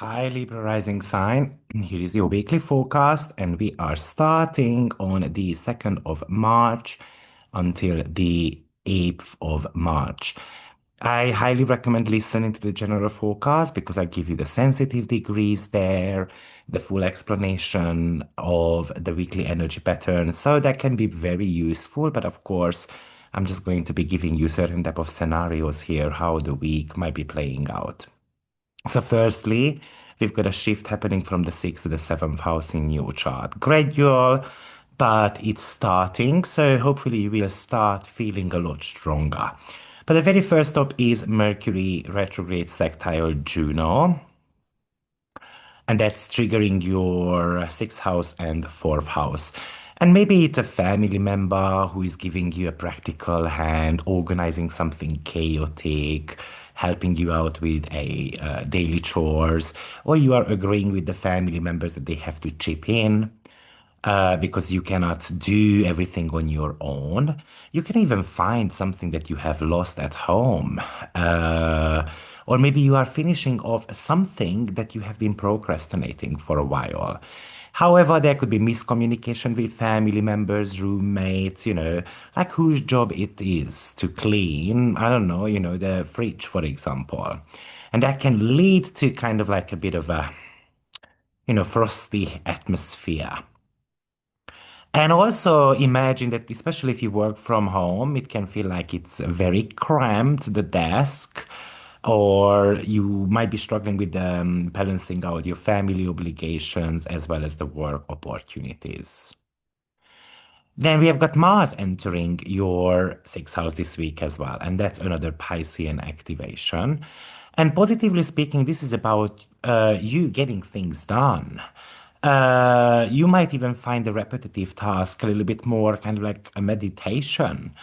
Hi, Libra rising sign. Here is your weekly forecast, and we are starting on the 2nd of March until the 8th of March. I highly recommend listening to the general forecast because I give you the sensitive degrees there, the full explanation of the weekly energy pattern. So that can be very useful. But of course, I'm just going to be giving you certain type of scenarios here, how the week might be playing out. So firstly, we've got a shift happening from the 6th to the 7th house in your chart. Gradual, but it's starting, so hopefully you will start feeling a lot stronger. But the very first stop is Mercury retrograde sextile Juno, and that's triggering your sixth house and fourth house. And maybe it's a family member who is giving you a practical hand, organizing something chaotic, helping you out with a daily chores, or you are agreeing with the family members that they have to chip in because you cannot do everything on your own. You can even find something that you have lost at home. Or maybe you are finishing off something that you have been procrastinating for a while. However, there could be miscommunication with family members, roommates, like whose job it is to clean, I don't know, the fridge, for example. And that can lead to kind of like a bit of a, frosty atmosphere. And also imagine that, especially if you work from home, it can feel like it's very cramped, the desk, or you might be struggling with balancing out your family obligations as well as the work opportunities. Then we have got Mars entering your sixth house this week as well, and that's another Piscean activation. And positively speaking, this is about you getting things done. You might even find the repetitive task a little bit more kind of like a meditation.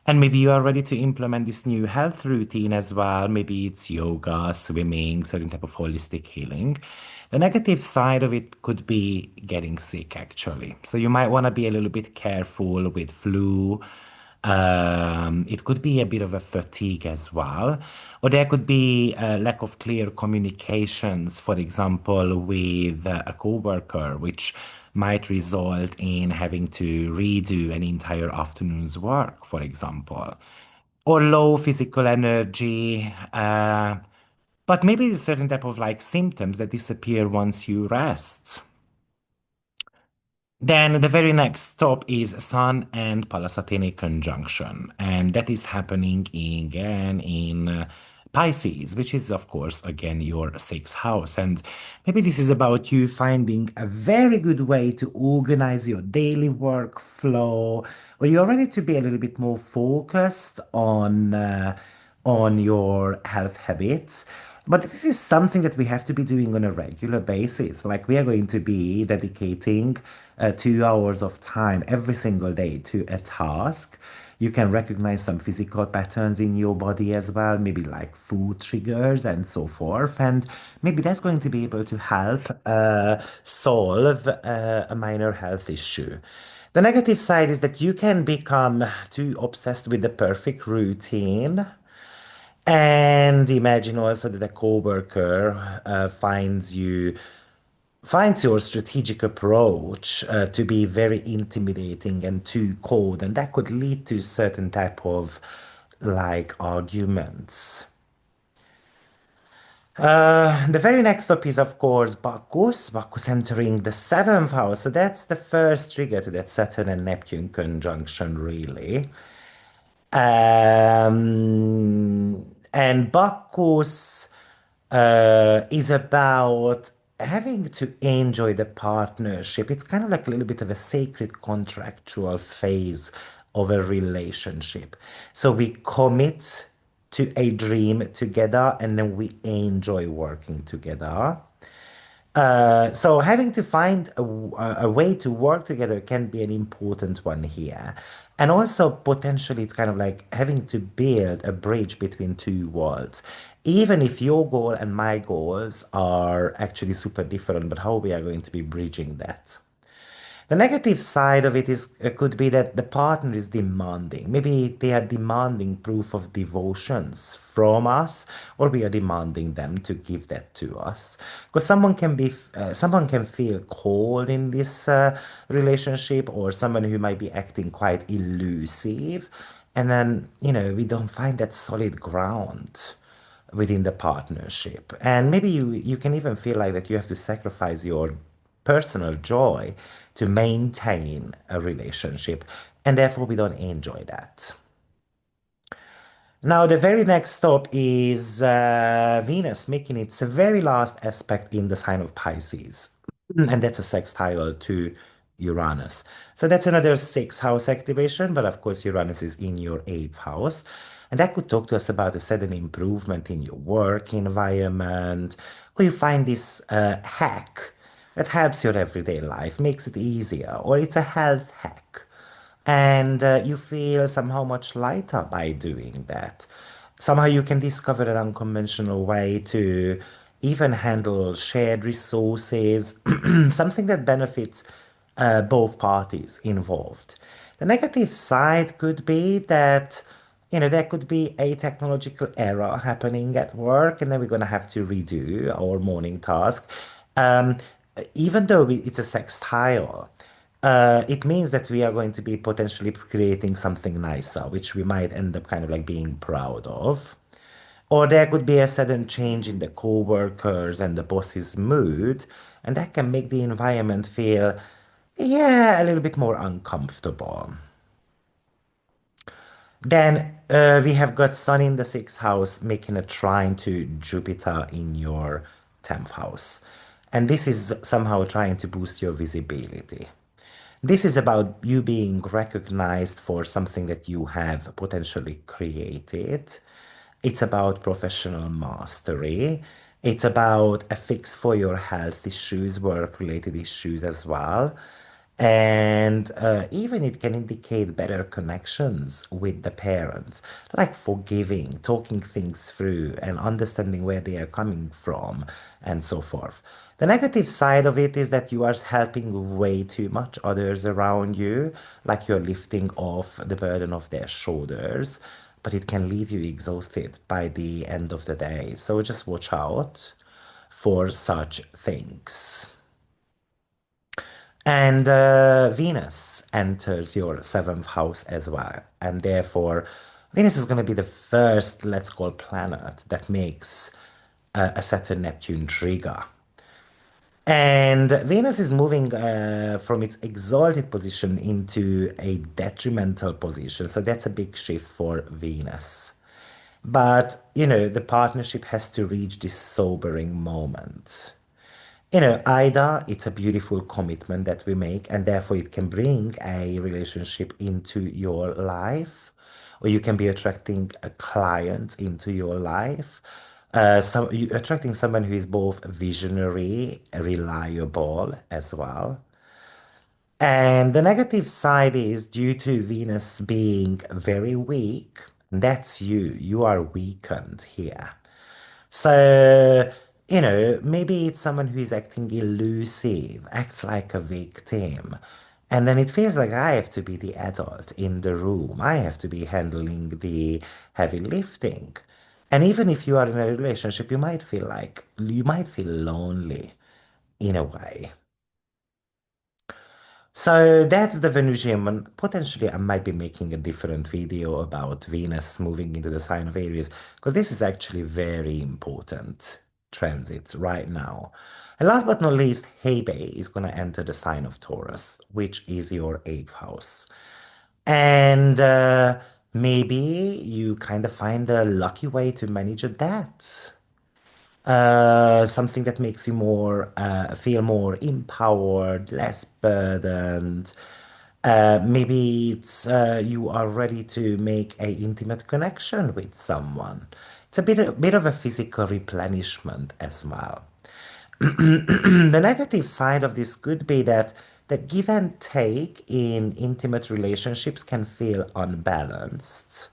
And maybe you are ready to implement this new health routine as well. Maybe it's yoga, swimming, certain type of holistic healing. The negative side of it could be getting sick, actually. So you might want to be a little bit careful with flu. It could be a bit of a fatigue as well, or there could be a lack of clear communications, for example, with a coworker, which might result in having to redo an entire afternoon's work, for example, or low physical energy. But maybe a certain type of like symptoms that disappear once you rest. Then the very next stop is Sun and Palasatene conjunction, and that is happening again in Pisces, which is, of course, again your sixth house. And maybe this is about you finding a very good way to organize your daily workflow, or you're ready to be a little bit more focused on your health habits. But this is something that we have to be doing on a regular basis. Like we are going to be dedicating 2 hours of time every single day to a task. You can recognize some physical patterns in your body as well, maybe like food triggers and so forth. And maybe that's going to be able to help solve a minor health issue. The negative side is that you can become too obsessed with the perfect routine, and imagine also that a coworker finds your strategic approach to be very intimidating and too cold, and that could lead to certain type of like arguments. The very next stop is, of course, Bacchus entering the seventh house. So that's the first trigger to that Saturn and Neptune conjunction, really. And Bacchus is about having to enjoy the partnership. It's kind of like a little bit of a sacred contractual phase of a relationship. So we commit to a dream together and then we enjoy working together. So having to find a way to work together can be an important one here. And also potentially it's kind of like having to build a bridge between two worlds. Even if your goal and my goals are actually super different, but how we are going to be bridging that. The negative side of it is could be that the partner is demanding. Maybe they are demanding proof of devotions from us, or we are demanding them to give that to us. Because someone can feel cold in this relationship, or someone who might be acting quite elusive, and then we don't find that solid ground within the partnership. And maybe you can even feel like that you have to sacrifice your personal joy to maintain a relationship, and therefore we don't enjoy that. Now, the very next stop is Venus making its very last aspect in the sign of Pisces. And that's a sextile to Uranus. So that's another sixth house activation, but of course, Uranus is in your eighth house. And that could talk to us about a sudden improvement in your work environment, or you find this hack that helps your everyday life, makes it easier, or it's a health hack and you feel somehow much lighter by doing that. Somehow you can discover an unconventional way to even handle shared resources, something that benefits both parties involved. The negative side could be that, there could be a technological error happening at work, and then we're going to have to redo our morning task. Um, Even though it's a sextile, it means that we are going to be potentially creating something nicer, which we might end up kind of like being proud of. Or there could be a sudden change in the co-workers and the boss's mood, and that can make the environment feel, yeah, a little bit more uncomfortable. Then we have got Sun in the sixth house making a trine to Jupiter in your 10th house. And this is somehow trying to boost your visibility. This is about you being recognized for something that you have potentially created. It's about professional mastery. It's about a fix for your health issues, work-related issues as well. And even it can indicate better connections with the parents, like forgiving, talking things through, and understanding where they are coming from, and so forth. The negative side of it is that you are helping way too much others around you, like you're lifting off the burden of their shoulders, but it can leave you exhausted by the end of the day. So just watch out for such things. And Venus enters your seventh house as well. And therefore, Venus is going to be the first, let's call, planet that makes a Saturn Neptune trigger. And Venus is moving from its exalted position into a detrimental position. So that's a big shift for Venus. But, the partnership has to reach this sobering moment. Either it's a beautiful commitment that we make, and therefore it can bring a relationship into your life, or you can be attracting a client into your life. You attracting someone who is both visionary, reliable as well. And the negative side is due to Venus being very weak, that's you. You are weakened here. So, maybe it's someone who is acting elusive, acts like a victim. And then it feels like I have to be the adult in the room. I have to be handling the heavy lifting. And even if you are in a relationship, you might feel lonely in a way. So that's the Venusian one. Potentially, I might be making a different video about Venus moving into the sign of Aries because this is actually very important transits right now. And last but not least, Hebe is going to enter the sign of Taurus, which is your eighth house. And maybe you kind of find a lucky way to manage a debt, something that makes you more feel more empowered, less burdened. Maybe it's you are ready to make a intimate connection with someone. It's a bit of a physical replenishment as well. The negative side of this could be that the give and take in intimate relationships can feel unbalanced,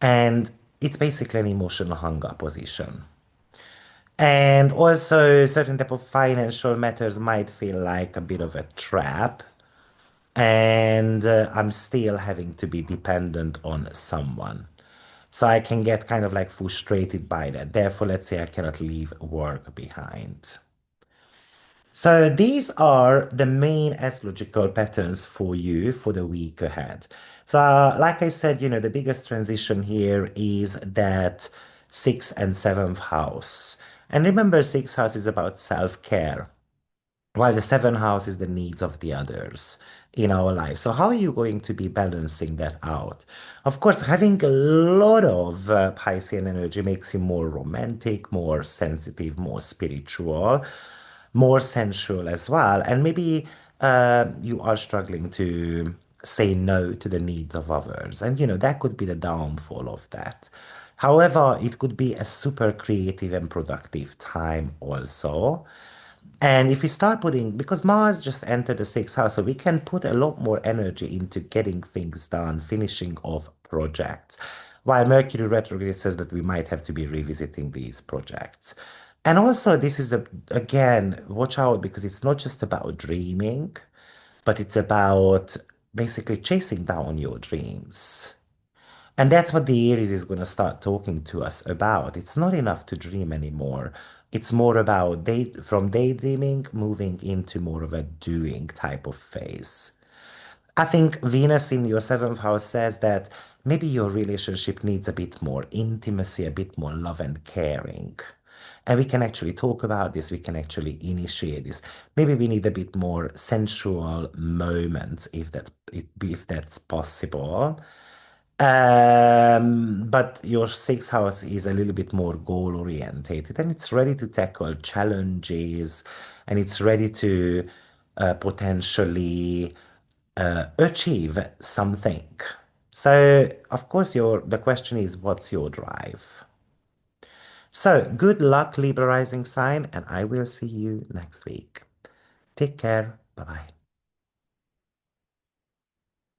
and it's basically an emotional hunger position. And also, certain type of financial matters might feel like a bit of a trap. and I'm still having to be dependent on someone. So I can get kind of like frustrated by that. Therefore, let's say I cannot leave work behind. So these are the main astrological patterns for you for the week ahead. So, like I said, the biggest transition here is that sixth and seventh house. And remember, sixth house is about self-care, while the seventh house is the needs of the others in our life. So how are you going to be balancing that out? Of course, having a lot of Piscean energy makes you more romantic, more sensitive, more spiritual, more sensual as well. And maybe you are struggling to say no to the needs of others. And, that could be the downfall of that. However, it could be a super creative and productive time also. And if we start putting, because Mars just entered the sixth house, so we can put a lot more energy into getting things done, finishing off projects. While Mercury retrograde says that we might have to be revisiting these projects. And also, this is again, watch out because it's not just about dreaming, but it's about basically chasing down your dreams. And that's what the Aries is going to start talking to us about. It's not enough to dream anymore. It's more about from daydreaming moving into more of a doing type of phase. I think Venus in your seventh house says that maybe your relationship needs a bit more intimacy, a bit more love and caring. And we can actually talk about this, we can actually initiate this. Maybe we need a bit more sensual moments if that's possible. But your sixth house is a little bit more goal orientated and it's ready to tackle challenges and it's ready to potentially achieve something. So, of course, the question is, what's your drive? So, good luck, Libra rising sign, and I will see you next week. Take care. Bye bye.